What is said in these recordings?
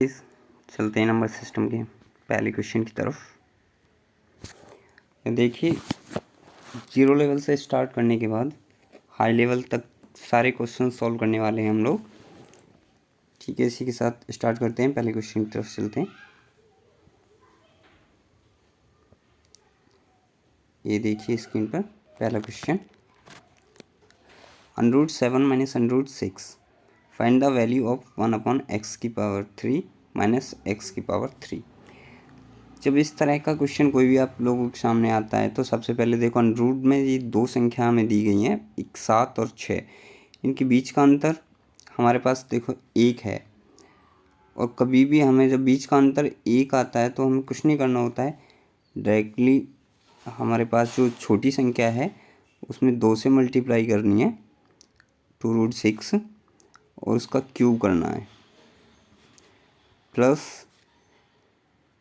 इस चलते हैं नंबर सिस्टम के पहले क्वेश्चन की तरफ। देखिए, जीरो लेवल से स्टार्ट करने के बाद हाई लेवल तक सारे क्वेश्चन सॉल्व करने वाले हैं हम लोग। ठीक है, इसी के साथ स्टार्ट करते हैं। पहले क्वेश्चन की तरफ चलते हैं। ये देखिए स्क्रीन पर पहला question, √7 - √6 find the value of 1/x³ - x³। जब इस तरह का क्वेश्चन कोई भी आप लोगों के सामने आता है तो सबसे पहले देखो, रूट में ये दो संख्या हमें दी गई हैं, 7 और 6। इनके बीच का अंतर हमारे पास देखो 1 है। और कभी भी हमें जब बीच का अंतर 1 आता है तो हमें कुछ नहीं करना होता है, डायरेक्टली हमारे पास जो छोटी संख्या है उसमें 2 से मल्टीप्लाई करनी है, 2√6, और उसका क्यूब करना है, प्लस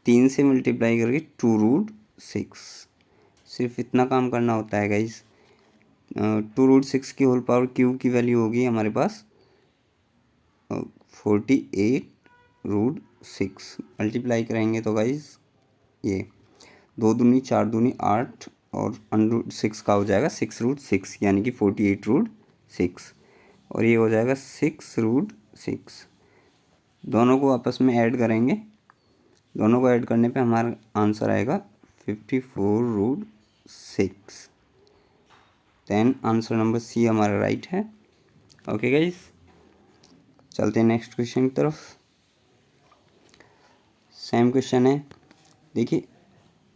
3 से मल्टीप्लाई करके 2√6। सिर्फ इतना काम करना होता है गाइस। 2√6 की होल पावर क्यूब की वैल्यू होगी हमारे पास 48√6। मल्टीप्लाई करेंगे तो गाइस ये 2 दूनी 4 दूनी 8 और √6 का हो जाएगा 6√6, यानी कि 48√6, और ये हो जाएगा 6√6। दोनों को आपस में ऐड करेंगे, दोनों को ऐड करने पे हमारा आंसर आएगा 54√6। देन आंसर नंबर सी हमारा राइट है। ओके गाइस, चलते हैं नेक्स्ट क्वेश्चन की तरफ। सेम क्वेश्चन है। देखिए,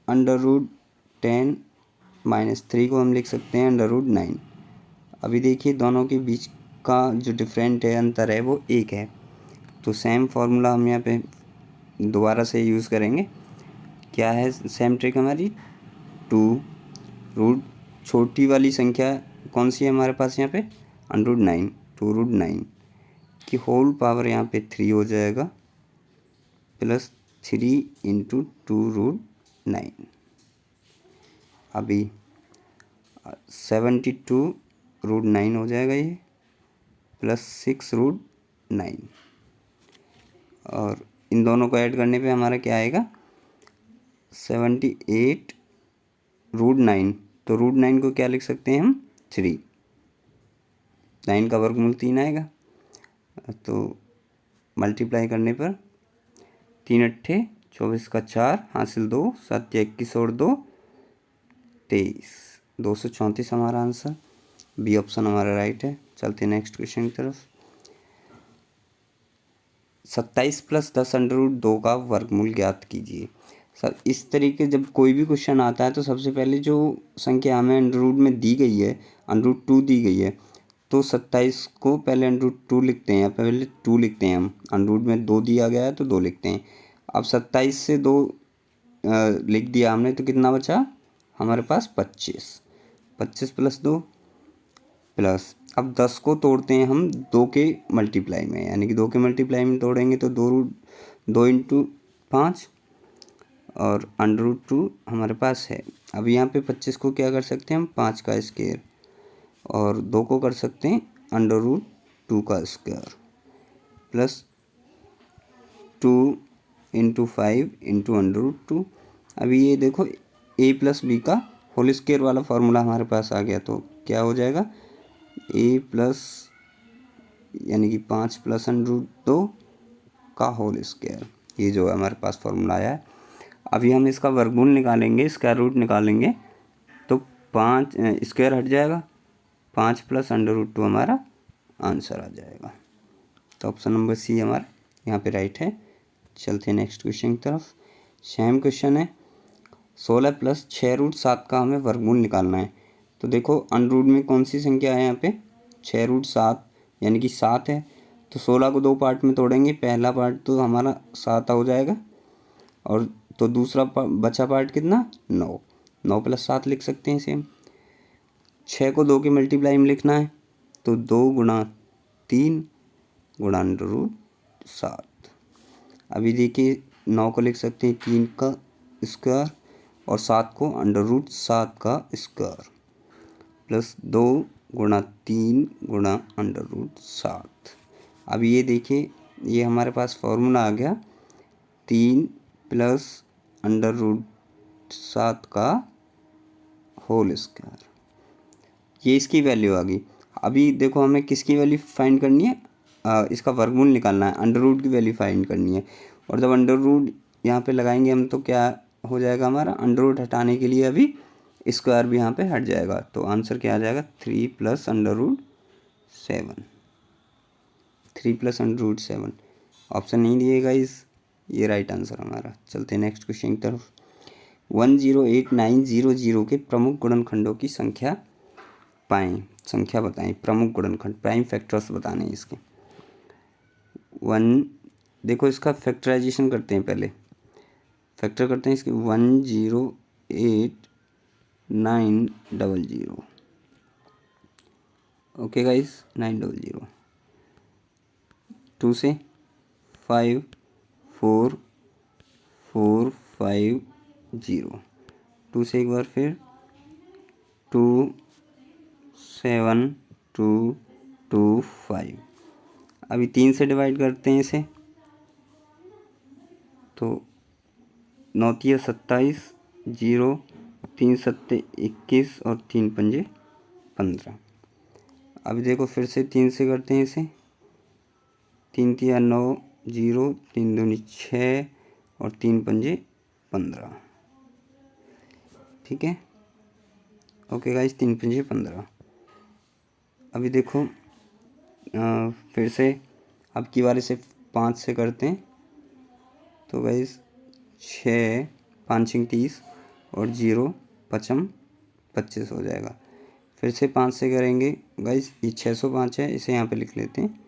√10 - 3 को हम लिख सकते हैं √9। अभी देखिए दोनों के बीच का जो डिफरेंट है, अंतर है, वो 1 है। तो सेम फॉर्मूला हम यहाँ पे दोबारा से यूज़ करेंगे। क्या है सेम ट्रिक हमारी? 2 रूट छोटी वाली संख्या कौन सी है हमारे पास यहाँ पे? √9। 2√9 की होल पावर यहाँ पे 3 हो जाएगा, प्लस 3 × 2√9। अभी 72√9 हो जाएगा ये, प्लस 6√9, और इन दोनों को ऐड करने पे हमारा क्या आएगा? 78√9। तो √9 को क्या लिख सकते हैं हम? 3। 9 का वर्गमूल 3 आएगा, तो मल्टीप्लाई करने पर 3 × 8 = 24 का 4 हासिल 2, 7 × 21 और 2 23, 234 हमारा आंसर। बी ऑप्शन हमारा राइट है। चलते हैं नेक्स्ट क्वेश्चन की तरफ। 27 + 10 √2 का वर्गमूल ज्ञात कीजिए। सर, इस तरीके जब कोई भी क्वेश्चन आता है तो सबसे पहले जो संख्या हमें अंडर में दी गई है, √2 दी गई है, तो 27 को पहले √2 लिखते हैं, पहले 2 लिखते हैं हम। अंडर में 2 दिया गया है तो 2 लिखते हैं। अब 27 से 2 लिख दिया हमने, तो कितना बचा हमारे पास? 25। 25 + 2 प्लस, अब 10 को तोड़ते हैं हम 2 के मल्टीप्लाई में, यानी कि 2 के मल्टीप्लाई में तोड़ेंगे तो 2 × 5 और √2 हमारे पास है। अब यहाँ पे 25 को क्या कर सकते हैं हम? 5 का स्क्वायर, और 2 को कर सकते हैं √2 का स्क्वायर, प्लस 2 × 5 × √2। अभी ये देखो a + b का होल स्क्वायर वाला फार्मूला हमारे पास आ गया, तो क्या हो जाएगा? a प्लस यानी कि 5 + √2 का होल स्क्वायर, ये जो हमारे पास फार्मूला आया है। अभी हम इसका वर्गमूल निकालेंगे, स्क्वायर रूट निकालेंगे, तो 5 स्क्वायर हट जाएगा, 5 + √2 हमारा आंसर आ जाएगा। तो ऑप्शन नंबर सी हमारा यहाँ पे राइट है। चलते हैं नेक्स्ट क्वेश्चन की तरफ। सेम क्वेश्चन है। 16 + 6√7 का हमें वर्गमूल निकालना है। तो देखो अंडर में कौन सी संख्या है यहाँ पे? 6√7, यानी कि 7 है। तो 16 को 2 पार्ट में तोड़ेंगे, पहला पार्ट तो हमारा 7 हो जाएगा, और तो दूसरा बचा पार्ट कितना? 9। 9 + 7 लिख सकते हैं सेम। 6 को 2 के मल्टीप्लाई में लिखना है, तो 2 × 3 × √7। अभी देखिए 9 को लिख सकते हैं 3 का स्क्वायर, और 7 को √7 का स्क्वायर, प्लस 2 × 3 × √7। अब ये देखिए ये हमारे पास फॉर्मूला आ गया 3 प्लस अंडर रूट 7 का होल स्क्वायर। ये इसकी वैल्यू आ गई। अभी देखो हमें किसकी वैल्यू फाइंड करनी है, इसका वर्गमूल निकालना है, अंडर रूट की वैल्यू फाइंड करनी है। और जब अंडर रूट यहाँ पे लगाएंगे हम तो क्या हो जाएगा हमारा, अंडर रूट हटाने के लिए अभी स्क्वायर भी यहाँ पे हट जाएगा। तो आंसर क्या आ जाएगा 3 plus under root 7। 3 plus under root 7 option नहीं दिएगा इस, ये राइट आंसर हमारा। चलते हैं नेक्स्ट क्वेश्चन की तरफ। 108900 के प्रमुख गुणनखंडों की संख्या पाएं, संख्या बताएं। प्रमुख गुणनखंड प्राइम फैक्टर्स बताने हैं इसके। देखो इसका फैक्टराइजेशन करते हैं, पहले फैक्टर करते हैं इसके। 108900 ओके गाइस, 900। 2 से 5 4 4 5 0। 2 से एक बार फिर 2 7 2 2 5। अभी 3 से डिवाइड करते हैं इसे, तो 9 तिया 27 0, 3 सत्ते 21 और 3 पंजे 15। अभी देखो फिर से 3 से करते हैं इसे। 3 तिया 9 0, 3 दूनी 6 और 3 पंजे 15। ठीक है, ओके गाइस, 3 पंजे 15। अभी देखो फिर से अब की बारी से 5 से करते हैं, तो गाइस 6 5 30 और 0 5 25 हो जाएगा। फिर से 5 से करेंगे गाइस, ये 605 है, इसे यहाँ पे लिख लेते हैं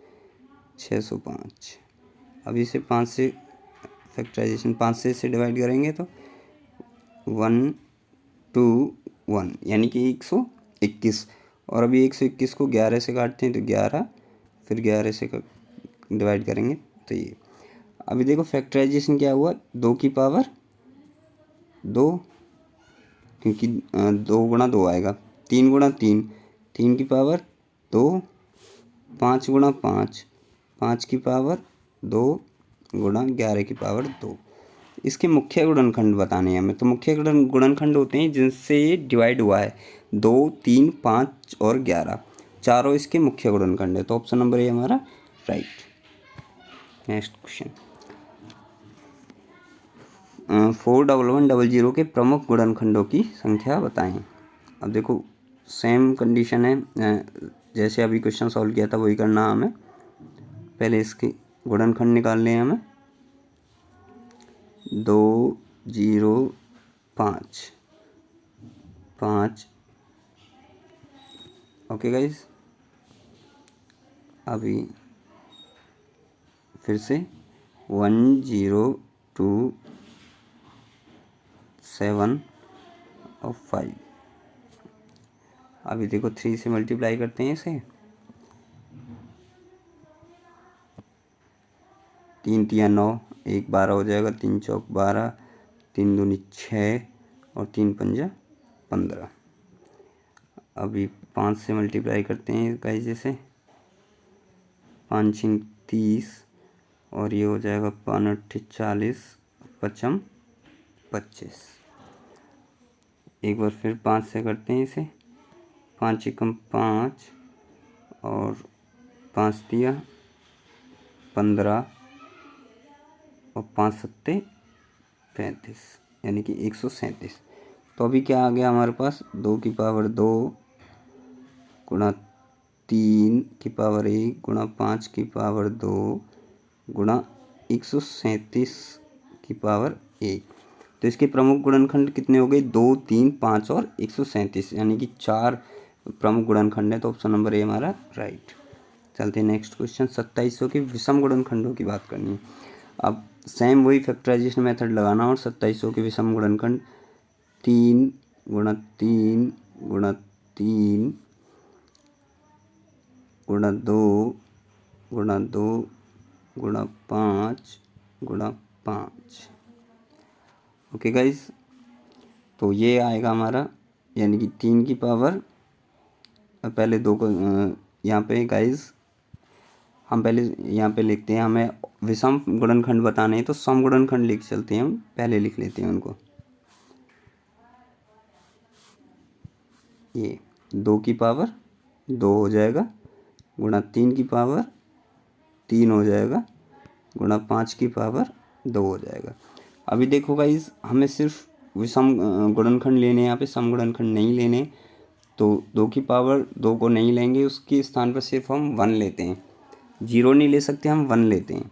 605। अब इसे 5 से फैक्टराइजेशन 5 से इसे डिवाइड करेंगे तो 1 2 1 यानी कि 121। और अभी 121 को 11 से काटते हैं तो 11, फिर 11 से डिवाइड करेंगे तो ये। अभी देखो फैक्टराइजेशन क्या हुआ, 2 की पावर 2, क्योंकि 2 गुणा 2 आएगा, 3 गुणा 3, 3 की पावर 2, 5 गुणा 5, 5 की पावर 2 गुणा 11 की पावर 2। इसके मुख्य गुणनखंड बताने हैं हमें। तो मुख्य गुणनखंड होते हैं जिनसे ये डिवाइड हुआ है, 2 3 5 और 11, चारों इसके मुख्य गुणनखंड है। तो ऑप्शन नंबर ए हमारा राइट। नेक्स्ट क्वेश्चन, 41100 के प्रमुख गुणनखंडों की संख्या बताएं। अब देखो सेम कंडीशन है, जैसे अभी क्वेश्चन सॉल्व किया था वही करना हमें। पहले इसके गुणनखंड निकालने हैं हमें। 2 0 5 5। ओके गाइस, अभी फिर से 1 0 2 7 और 5। अभी देखो 3 से मल्टीप्लाई करते हैं इसे। 3 तिया 9, 1 12 हो जाएगा, 3 चौक 12, 3 दूनी 6 और 3 पंजा 15। अभी 5 से मल्टीप्लाई करते हैं गाइस इसे। 5 छिंग 30 और ये हो जाएगा 5 अट्ठे 40, 5 25। एक बार फिर 5 से करते हैं इसे। 5 एकम 5 और 5 तिया 15 और 5 सत्ते 35 यानी कि 137। तो अभी क्या आ गया हमारे पास, 2 की पावर 2 गुणा 3 की पावर 1 गुणा 5 की पावर 2 गुणा 137 की पावर 1। तो इसके प्रमुख गुणनखंड कितने हो गए, 2 3 5 और 137, यानी कि 4 प्रमुख गुणनखंड है। तो ऑप्शन नंबर ए हमारा राइट। चलते हैं नेक्स्ट क्वेश्चन, 2700 के विषम गुणनखंडों की बात करनी है। अब सेम वही फैक्टराइजेशन मेथड लगाना और 2700 के विषम गुणनखंड 3 गुणा 3 गुणा 3 गुणा 2 गुणा 2 गुणा 5 गुणा 5। ओके गाइस, तो ये आएगा हमारा, यानी कि 3 की पावर, पहले 2 को यहाँ पे गाइस हम पहले यहाँ पे लिखते हैं, हमें विषम गुणनखंड बताने हैं तो सम गुणनखंड लिख चलते हैं, हम पहले लिख लेते हैं उनको। ये 2 की पावर 2 हो जाएगा, गुणा 3 की पावर 3 हो जाएगा, गुणा 5 की पावर 2 हो जाएगा। अभी देखो गाइस, हमें सिर्फ विषम गुणनखंड लेने हैं, यहाँ पे सम गुणनखंड नहीं लेने, तो 2 की पावर 2 को नहीं लेंगे, उसके स्थान पर सिर्फ हम 1 लेते हैं। 0 नहीं ले सकते, हम 1 लेते हैं,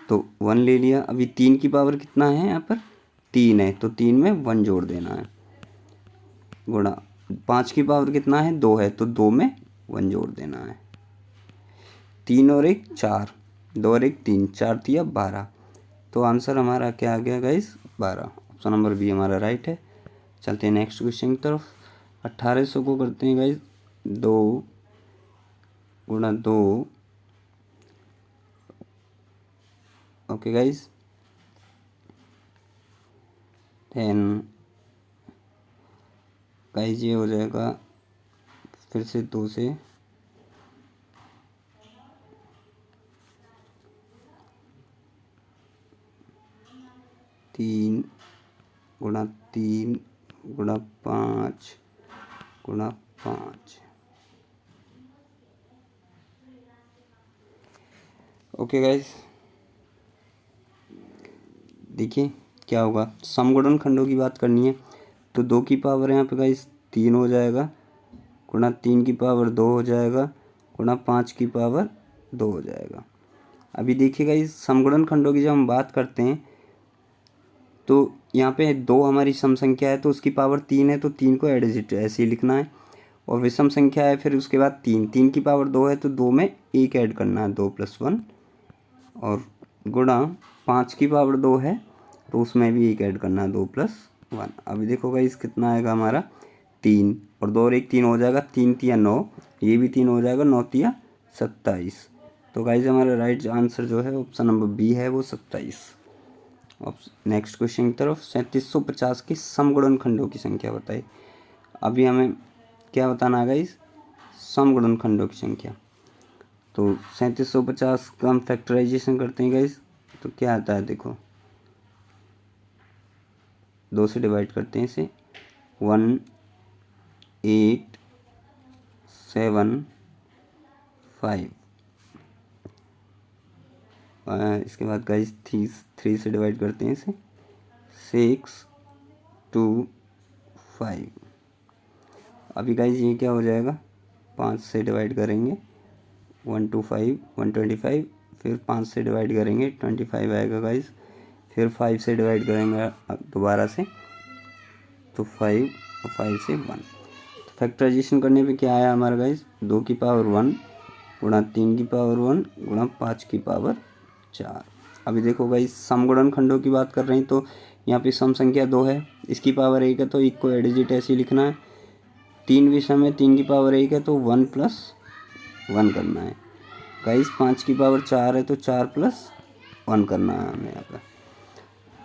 तो 1 ले लिया। अभी 3 की पावर कितना है, यहाँ पर 3 है, तो 3 में 1 जोड़ देना है, गुणा 5 की पावर कितना है 2 है, तो 2 में 1 जोड़ देना है। 3 और 1 4, 2 और 1 3, 4 तिया 12, तो आंसर हमारा क्या आ गया गाइस 12। ऑप्शन नंबर बी हमारा राइट है। चलते हैं नेक्स्ट क्वेश्चन की तरफ। 1800 को करते हैं गाइस 2 गुणा 2। ओके गाइस, 10 गाइस, ये हो जाएगा फिर से 2 से 3 गुणा 3 गुणा 5 गुणा 5। ओके गाइस, देखिए क्या होगा, सम गुणनखंडों की बात करनी है तो 2 की पावर यहाँ पे गाइस 3 हो जाएगा, गुणा 3 की पावर 2 हो जाएगा, गुणा 5 की पावर 2 हो जाएगा। अभी देखिएगा, इस सम गुणनखंडों की जब हम बात करते हैं तो यहाँ पे 2 हमारी सम संख्या है, तो उसकी पावर 3 है, तो 3 को एडिजिट ऐसे ही लिखना है। और विषम संख्या है, फिर उसके बाद 3 की पावर 2 है, तो 2 में 1 ऐड करना है, 2 + 1। और गुणा 5 की पावर 2 है, तो उसमें भी 1 ऐड करना है, 2 + 1। अभी देखो गाइस कितना आएगा हमारा 3, और 2 और 1 3 हो जाएगा, 3 तिया 9, ये भी 3 हो जाएगा, 9 तिया 27। तो गाइस हमारा राइट आंसर जो है ऑप्शन नंबर बी है, वो 27। नेक्स्ट क्वेश्चन की तरफ। 3750 की सम गुणनखंडों की संख्या बताइए। अभी हमें क्या बताना है गाइस, सम गुणनखंडों की संख्या। तो 3750 का हम फैक्टराइजेशन करते हैं गाइस, तो क्या आता है देखो, 2 से डिवाइड करते हैं इसे, 1 8 7 5। इसके बाद गाइस 3 से डिवाइड करते हैं इसे, 6 2 5। अभी गाइस ये क्या हो जाएगा, 5 से डिवाइड करेंगे, 1 2 5 125, फिर 5 से डिवाइड करेंगे 25 आएगा गाइस, फिर 5 से डिवाइड करेंगे दोबारा से, तो 5 और 5 से 1। तो फैक्टराइजेशन करने पे क्या आया हमारा गाइस, 2 की पावर 1 गुणा 3 की पावर 1 गुणा 5 की पावर 4। अभी देखो गाइस, सम गुणनखंडों की बात कर रहे हैं तो यहाँ पे सम संख्या 2 है, इसकी पावर 1 है, तो 1 को एडिजिट ऐसे ही लिखना है। 3 विषम है, 3 की पावर 1 है, तो 1 + 1 करना है गाइस। 5 की पावर 4 है, तो 4 + 1 करना है हमें यहाँ पर।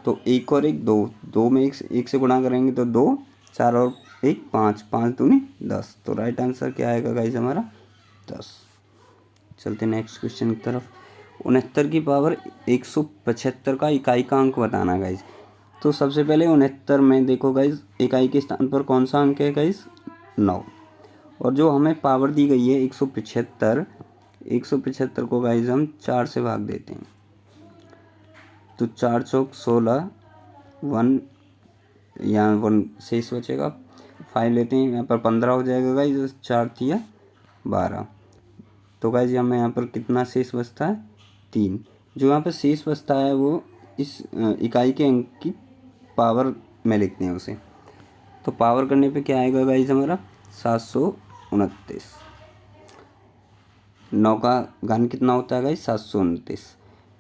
तो 1 और 1 2, 2 में 1 से गुणा करेंगे तो 2, 4 और 1 5, 5 दूनी 10। तो राइट आंसर क्या आएगा गाइस हमारा 10। चलते नेक्स्ट क्वेश्चन की तरफ। 69 की पावर 175 का इकाई का अंक बताना गाइस। तो सबसे पहले 69 में देखो गाइस, इकाई के स्थान पर कौन सा अंक है गाइस, 9। और जो हमें पावर दी गई है 175, 175 को गाइस हम 4 से भाग देते हैं, तो 4 चौक 16, 1 यहाँ 1 शेष बचेगा, 5 लेते हैं, यहाँ पर 15 हो जाएगा गाइस, 4 तिया 12। तो गाइस हमें यहाँ पर कितना शेष बचता है, 3। जो यहाँ पर शेष बचता है वो इस इकाई के अंक की पावर में लिखते हैं उसे। तो पावर करने पे क्या आएगा गाइस हमारा 729। 9 का घन कितना होता है गाइस 729।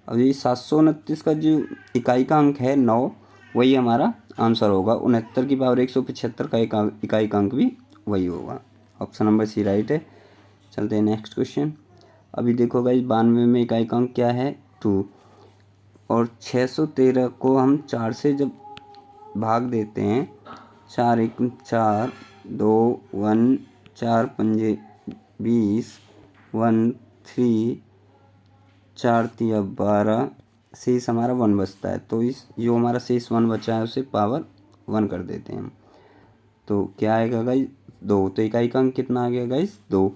अब ये 729 का जो इकाई का अंक है 9, वही हमारा आंसर होगा। 69 की पावर 175 का इकाई का अंक भी वही होगा। ऑप्शन नंबर सी राइट है। चलते हैं नेक्स्ट क्वेश्चन। अभी देखो गाइस 92 में इकाई का अंक क्या है 2, और 613 को हम 4 से जब भाग देते हैं, 4 1 4, 2 1, 4 5 20, 1 3 4 तिया 12, शेष हमारा 1 बचता है। तो इस जो हमारा शेष 1 बचा है उसे पावर 1 कर देते हैं हम। तो क्या आएगा गाइस 2। तो इकाई का अंक कितना आ गया गाइस 2।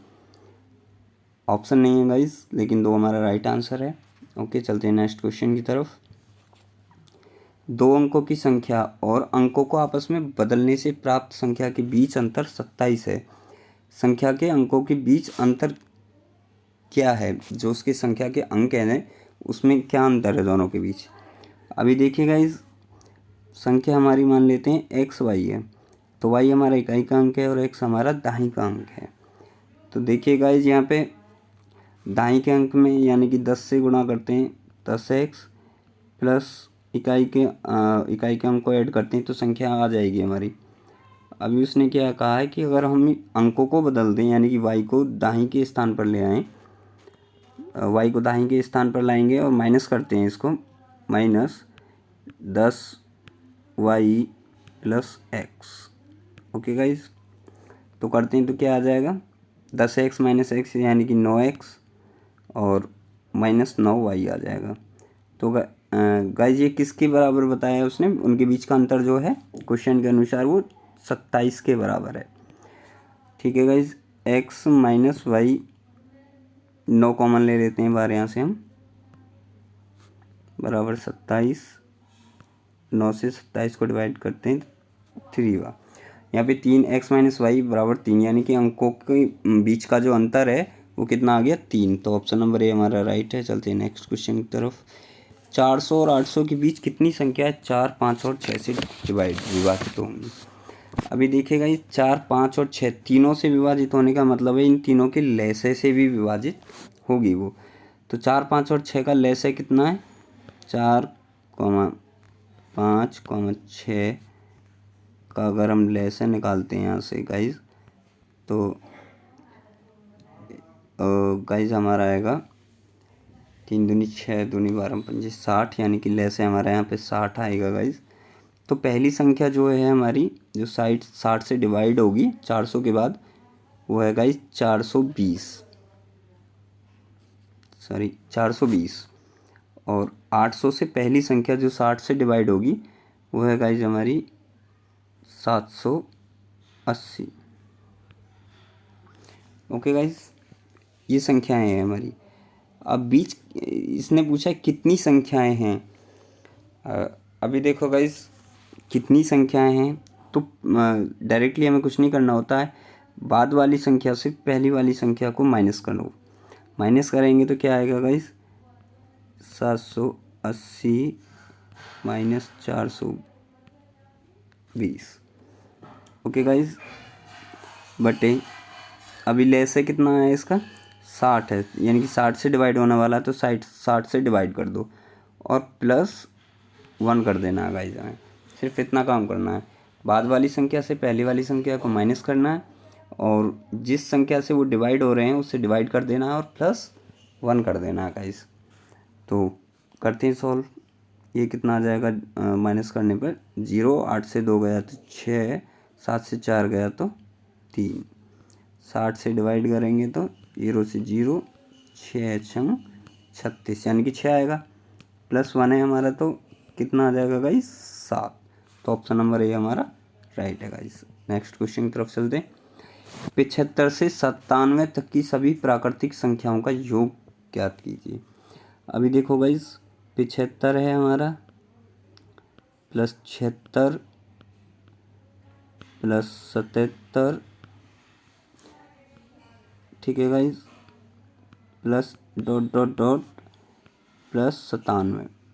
ऑप्शन नहीं है गाइस, लेकिन 2 हमारा राइट आंसर है। ओके, चलते हैं नेक्स्ट क्वेश्चन की तरफ। 2 अंकों की संख्या और अंकों को आपस में बदलने से प्राप्त संख्या के बीच अंतर 27 है। संख्या के अंकों के बीच अंतर क्या है? जो उसकी संख्या के अंक हैं उसमें क्या अंतर है दोनों के बीच? अभी देखिए गाइस, संख्या हमारी मान लेते हैं एक्स वाई है। तो वाई हमारा इकाई का अंक है और एक्स हमारा दाहिनी का अंक है। तो देखिए गाइस, यहाँ पे दाहिने के अंक में यानी कि 10 से गुणा करते हैं 10x प्लस इकाई के अंक को ऐड करते हैं तो संख्या आ जाएगी हमारी। अभी उसने क्या कहा है कि अगर हम अंकों को बदल दें यानी कि y को दाहिने के स्थान पर ले आएँ, y को दाहिने के स्थान पर लाएंगे और माइनस करते हैं इसको, -10y plus x. Okay guys, तो करते हैं तो क्या आ जाएगा 10x माइनस एक्स यानी कि 9x और -9y आ जाएगा। तो गाइज ये किसके बराबर बताया उसने? उनके बीच का अंतर जो है क्वेश्चन के अनुसार वो 27 के बराबर है। ठीक है guys, x minus y 9 common ले लेते हैं बार यहाँ से हम, बराबर 27। 9 से 27 को डिवाइड करते हैं 3 हुआ। यहाँ पे 3x माइनस वाई बराबर 3 यानी कि अंकों के बीच का जो अंतर है वो कितना आ गया 3। तो ऑप्शन नंबर ए हमारा राइट है। चलते हैं नेक्स्ट क्वेश्चन की तरफ। 400 और 800 के बीच कितनी संख्या 4, 5 और 6 से विभाजित होंगी? अभी देखिएगा ये 4, 5 और 6 तीनों से विभाजित होने का मतलब है इन तीनों के लसागु से भी विभाजित होगी वो। तो 4, 5 और 6 का लसागु कितना है? 4, 5, 6 का अगर हम लसागु निकालते हैं यहाँ से गाइज, तो गाइज हमारा आएगा 3 दूनी 6 दूनी 12 पंजे 60 यानी कि लसागु हमारा यहाँ पे 60 आएगा गाइज। तो पहली संख्या जो है हमारी जो 60 से डिवाइड होगी 400 के बाद वो है गाइज 420। और 800 से पहली संख्या जो 60 से डिवाइड होगी वो है गाइज हमारी 780। ओके गाइज, ये संख्याएं हैं हमारी। अब बीच इसने पूछा कितनी संख्याएं हैं। अभी देखो गाइज, कितनी संख्याएं हैं तो डायरेक्टली हमें कुछ नहीं करना होता है, बाद वाली संख्या से पहली वाली संख्या को माइनस करो। माइनस करेंगे तो क्या आएगा गाइज 780 माइनस 420। ओके गाइज, बटे अभी लसागु कितना है इसका 60 है यानी कि 60 से डिवाइड होने वाला है तो 60 से डिवाइड कर दो और +1 कर देना है गाइज। हमें सिर्फ इतना काम करना है, बाद वाली संख्या से पहली वाली संख्या को माइनस करना है और जिस संख्या से वो डिवाइड हो रहे हैं उससे डिवाइड कर देना है और +1 कर देना है गाइज। तो करते हैं सॉल्व। ये कितना आ जाएगा माइनस करने पर 0, 8 से 2 गया तो 6, 7 से 4 गया तो 3, 60 से डिवाइड करेंगे तो 0 से 0, 6 छंग 36 यानी कि 6 आएगा, +1 है हमारा तो कितना आ जाएगा गाइस 7। तो ऑप्शन नंबर ए हमारा राइट है गाइस। नेक्स्ट क्वेश्चन की तरफ चलते हैं। 75 से 97 तक की सभी प्राकृतिक संख्याओं का योग ज्ञात कीजिए। अभी देखो गाइस 75 है हमारा +76 +77, ठीक है गाइस, +...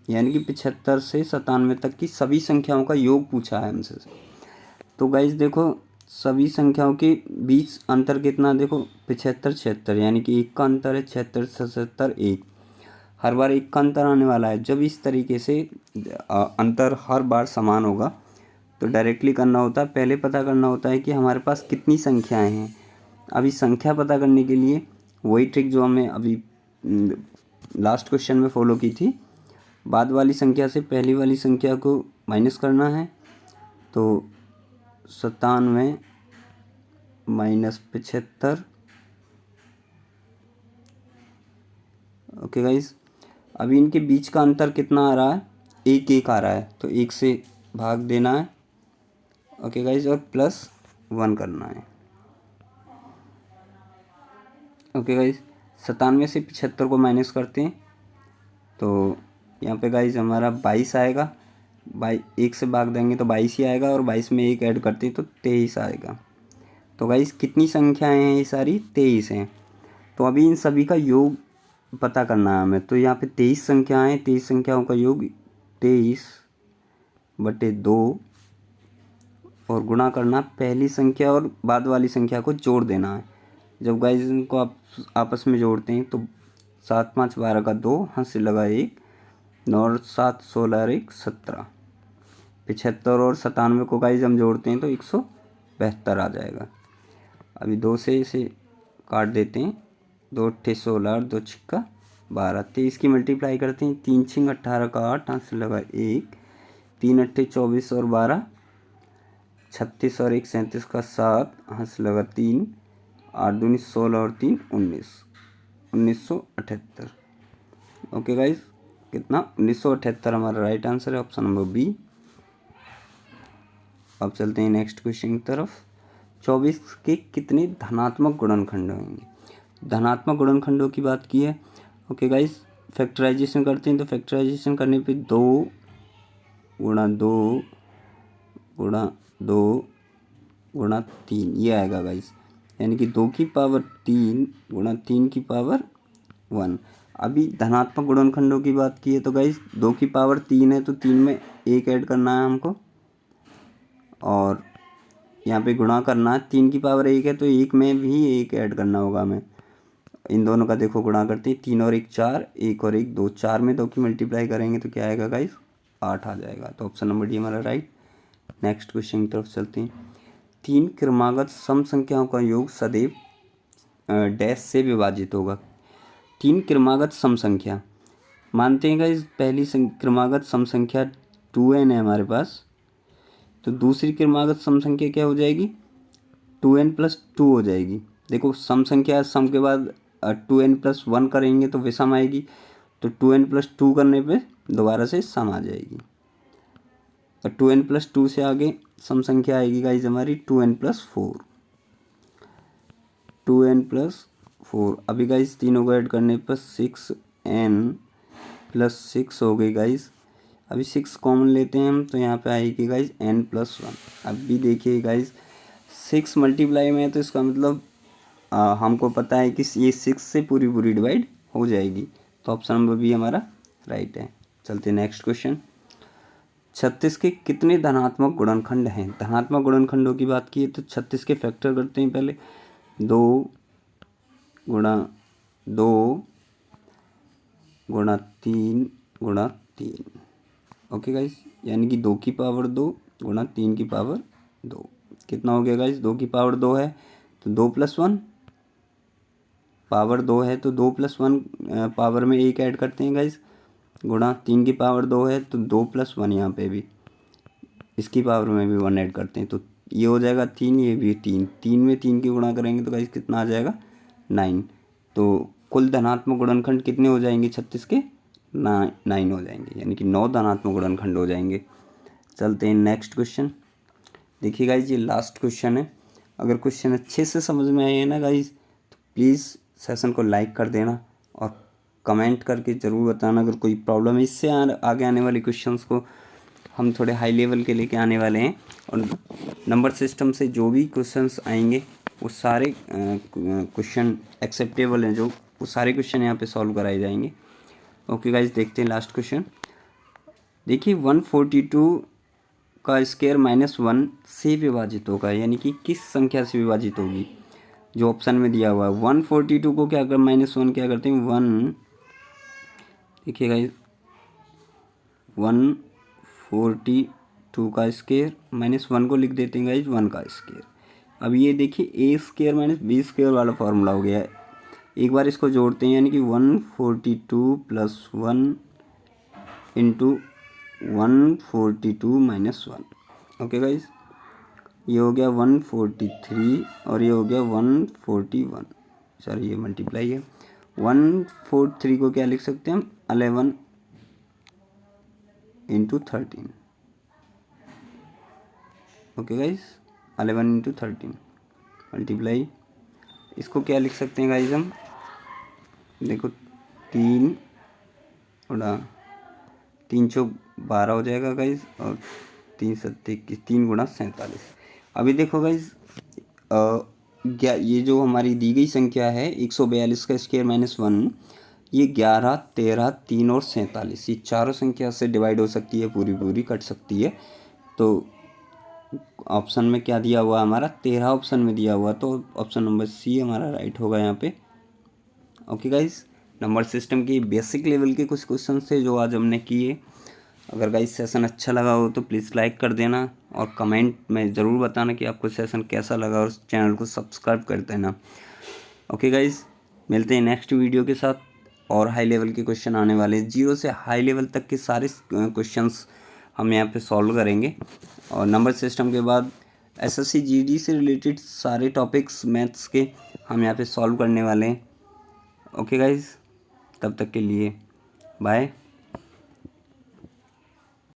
यानी कि 75 से 97 तक की सभी संख्याओं का योग पूछा है हमसे। तो गाइस देखो सभी संख्याओं के बीच अंतर कितना, देखो 75 76 यानी कि 1 का अंतर है, 76 77 1, हर बार 1 का अंतर आने वाला है। जब इस तरीके से अंतर हर बार समान होगा तो डायरेक्टली करना होता है, पहले पता करना होता है कि हमारे पास कितनी संख्याएं हैं। अभी संख्या पता करने के लिए वही ट्रिक जो हमें अभी लास्ट क्वेश्चन में फॉलो की थी, बाद वाली संख्या से पहली वाली संख्या को माइनस करना है। तो 97 माइनस 75, ओके गाइस, अभी इनके बीच का अंतर कितना आ रहा है, एक एक आ रहा है, तो एक से भाग देना है। ओके गाइज, और +1 करना है। ओके गाइज, 97 से 75 को माइनस करते हैं तो यहाँ पे गाइज हमारा 22 आएगा। एक से भाग देंगे तो 22 ही आएगा, और 22 में एक ऐड करते हैं तो 23 आएगा। तो गाइज कितनी संख्याएं हैं, ये सारी 23 हैं। तो अभी इन सभी का योग पता करना है हमें। तो यहाँ पे 23 संख्याएं, 23 संख्याओं का योग 23/2 और गुणा करना पहली संख्या और बाद वाली संख्या को जोड़ देना है। जब गाइज इनको आप आपस में जोड़ते हैं तो 7 5 12 का 2, हाथ से लगा 1, 9 और 7 16 और 1 17, 75 और 97 को गाइज हम जोड़ते हैं तो 172 आ जाएगा। अभी 2 से इसे काट देते हैं, 2 अट्ठे 16 और 2 छिक्का 12, 23 की मल्टीप्लाई करते हैं, 3 छिंग 18 का 8, हाथ से लगा 1, 3 अट्ठे 24 और 12, 36 और 1 37 का 7, हाथ से लगा 3, 8 दूनी 16 और 3 19, 1978। ओके गाइज, कितना 1978 हमारा राइट आंसर है, ऑप्शन नंबर बी। अब चलते हैं नेक्स्ट क्वेश्चन की तरफ। 24 के कितने धनात्मक गुणनखंड होंगे? धनात्मक गुणनखंडों की बात की है। ओके गाइज, फैक्टराइजेशन करते हैं तो फैक्टराइजेशन करने पे 2 गुणा 2 गुणा 2 गुणा 3 ये आएगा गाइज, यानी कि 2 की पावर 3 गुणा 3 की पावर 1। अभी धनात्मक गुणनखंडों की बात की है तो गाइज 2 की पावर 3 है तो 3 में 1 ऐड करना है हमको, और यहाँ पे गुणा करना है। 3 की पावर 1 है तो 1 में भी 1 ऐड करना होगा हमें। इन दोनों का देखो गुणा करते हैं, 3 और 1 4, 1 और 1 2, 4 में 2 की मल्टीप्लाई करेंगे तो क्या आएगा गाइज, 8 आ जाएगा। तो ऑप्शन नंबर डी हमारा राइट। नेक्स्ट क्वेश्चन की तरफ चलते हैं। 3 क्रमागत सम संख्याओं का योग सदैव डैश से विभाजित होगा। 3 क्रमागत सम संख्या मानते हैं गाइज, पहली क्रमागत सम संख्या 2n है हमारे पास, तो दूसरी क्रमागत सम संख्या क्या हो जाएगी, 2n + 2 हो जाएगी। देखो सम संख्या, सम के बाद 2n + 1 करेंगे तो विषम आएगी, तो 2n + 2 करने पे दोबारा से सम आ जाएगी, और 2n + 2 से आगे सम संख्या आएगी गाइज हमारी 2n + 4, 2n + 4। अभी गाइज तीनों को ऐड करने पर 6n + 6 हो गई गाइज। अभी 6 कॉमन लेते हैं हम तो यहाँ पे आएगी गाइज n + 1। अभी देखिए गाइज 6 मल्टीप्लाई में है तो इसका मतलब हमको पता है कि ये 6 से पूरी डिवाइड हो जाएगी, तो ऑप्शन नंबर बी हमारा राइट है। चलते हैं नेक्स्ट क्वेश्चन। 36 के कितने धनात्मक गुणनखंड हैं? धनात्मक गुणनखंडों की बात की है तो 36 के फैक्टर करते हैं पहले, 2 गुणा 2 गुणा 3 गुणा 3। ओके गाइज, यानी कि 2 की पावर 2 गुणा 3 की पावर 2, कितना हो गया गाइज, 2 की पावर 2 है तो 2 + 1, पावर 2 है तो 2 + 1 पावर में 1 ऐड करते हैं गाइज, गुणा 3 की पावर 2 है तो 2 + 1, यहाँ पे भी इसकी पावर में भी 1 ऐड करते हैं तो ये हो जाएगा 3, ये भी 3, 3 में 3 की गुणा करेंगे तो गाइज कितना आ जाएगा, 9। तो कुल धनात्मक गुणनखंड कितने हो जाएंगे 36 के, 9 हो जाएंगे, यानी कि 9 धनात्मक गुणनखंड हो जाएंगे। चलते हैं नेक्स्ट क्वेश्चन। देखिए गाइज ये लास्ट क्वेश्चन है। अगर क्वेश्चन अच्छे से समझ में आए हैं ना गाइज तो प्लीज़ सेशन को लाइक कर देना और कमेंट करके ज़रूर बताना अगर कोई प्रॉब्लम है। इससे आगे आने वाले क्वेश्चंस को हम थोड़े हाई लेवल के लेके आने वाले हैं, और नंबर सिस्टम से जो भी क्वेश्चंस आएंगे वो सारे क्वेश्चन एक्सेप्टेबल हैं, जो वो सारे क्वेश्चन यहाँ पे सॉल्व कराए जाएंगे। ओके गाइज, देखते हैं लास्ट क्वेश्चन। देखिए 142 का स्क्वायर -1 से विभाजित होगा, यानी कि किस संख्या से विभाजित होगी, जो ऑप्शन में दिया हुआ है। 142 को क्या कर -1 क्या करते हैं 1, देखिए गाइज 142 का स्क्वायर -1 को लिख देते हैं गाइज 1 का स्क्वायर। अब ये देखिए a² - b² वाला फॉर्मूला हो गया है। एक बार इसको जोड़ते हैं, यानी कि 142 + 1 × 142 - 1। ओके गाइज, ये हो गया 143 और ये हो गया 141, सॉरी ये मल्टीप्लाई है, 143 को क्या लिख सकते हैं हम, 11 into 13। Okay guys, 11 into 13 multiply, इसको क्या लिख सकते हैं गाइज हम, देखो 3 गुणा 3 × 12 हो जाएगा गाइज, और 3 × 7 = 21, 3 × 47। अभी देखो गाइज, ये जो हमारी दी गई संख्या है 142 का स्क्वायर -1, ये 11, 13, 3 और 47, ये चारों संख्या से डिवाइड हो सकती है, पूरी पूरी कट सकती है। तो ऑप्शन में क्या दिया हुआ हमारा, 13 ऑप्शन में दिया हुआ, तो ऑप्शन नंबर सी हमारा राइट होगा यहाँ पे। ओके गाइज, नंबर सिस्टम की बेसिक लेवल के कुछ क्वेश्चन थे जो आज हमने किए। अगर गाइज सेशन अच्छा लगा हो तो प्लीज़ लाइक कर देना, और कमेंट में ज़रूर बताना कि आपको सेशन कैसा लगा, और चैनल को सब्सक्राइब कर देना। ओके गाइज, मिलते हैं नेक्स्ट वीडियो के साथ, और हाई लेवल के क्वेश्चन आने वाले हैं, 0 से हाई लेवल तक के सारे क्वेश्चंस हम यहाँ पे सॉल्व करेंगे। और नंबर सिस्टम के बाद एसएससी जीडी से रिलेटेड सारे टॉपिक्स मैथ्स के हम यहाँ पे सॉल्व करने वाले हैं। ओके गाइज, तब तक के लिए बाय।